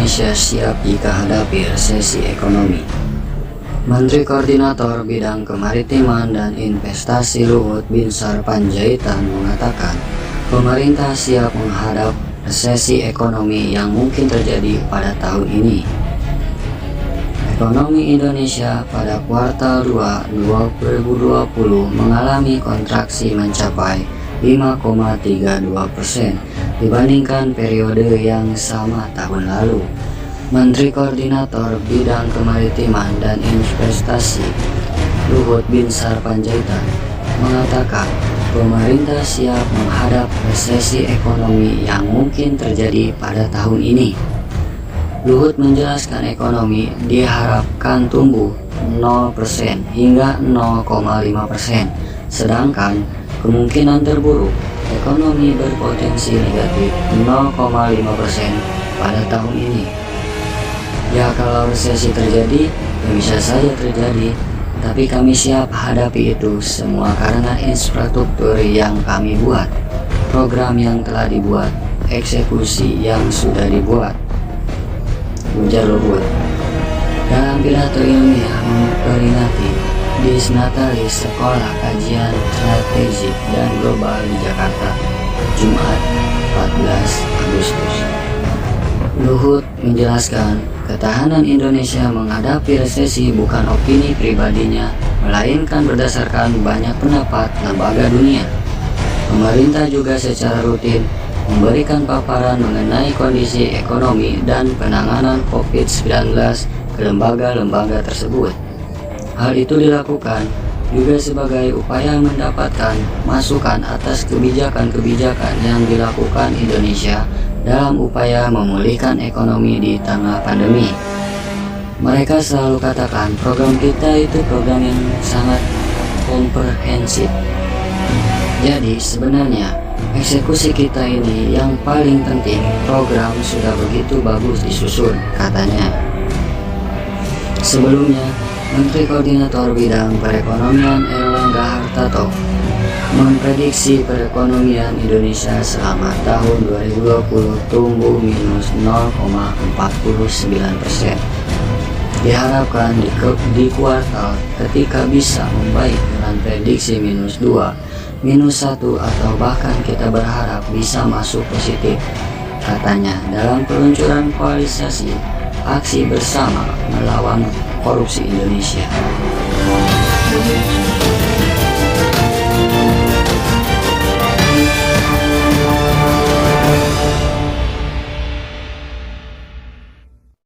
Indonesia siap jika hadapi resesi ekonomi. Menteri Koordinator Bidang Kemaritiman dan Investasi Luhut Binsar Panjaitan mengatakan, pemerintah siap menghadap resesi ekonomi yang mungkin terjadi pada tahun ini. Ekonomi Indonesia pada kuartal 2 2020 mengalami kontraksi mencapai 5,32% dibandingkan periode yang sama tahun lalu. Menteri Koordinator Bidang Kemaritiman dan Investasi Luhut Binsar Panjaitan mengatakan pemerintah siap menghadap resesi ekonomi yang mungkin terjadi pada tahun ini. Luhut menjelaskan ekonomi diharapkan tumbuh 0% hingga 0,5%, sedangkan kemungkinan terburuk ekonomi berpotensi negatif 0,5% pada tahun ini. Ya, kalau resesi terjadi, ya bisa saja terjadi, tapi kami siap hadapi itu semua karena infrastruktur yang kami buat, program yang telah dibuat, eksekusi yang sudah dibuat, ujar Luhut. Dalam pidato ilmiah memperingati Disnatalis Sekolah Kajian Strategik dan Global di Jakarta, Jumat 14 Agustus. Luhut menjelaskan ketahanan Indonesia menghadapi resesi bukan opini pribadinya, melainkan berdasarkan banyak pendapat lembaga dunia. Pemerintah juga secara rutin memberikan paparan mengenai kondisi ekonomi dan penanganan COVID-19 ke lembaga-lembaga tersebut. Hal itu dilakukan juga sebagai upaya mendapatkan masukan atas kebijakan-kebijakan yang dilakukan Indonesia dalam upaya memulihkan ekonomi di tengah pandemi. Mereka selalu katakan program kita itu program yang sangat komprehensif. Jadi sebenarnya eksekusi kita ini yang paling penting, program sudah begitu bagus disusun, katanya. Sebelumnya, Menteri Koordinator Bidang Perekonomian Erlangga Hartarto memprediksi perekonomian Indonesia selama tahun 2020 tumbuh minus 0,49%. Diharapkan di kuartal ketika bisa membaik dengan prediksi minus 2, minus 1 atau bahkan kita berharap bisa masuk positif, katanya dalam peluncuran koalisasi aksi bersama melawan korupsi Indonesia.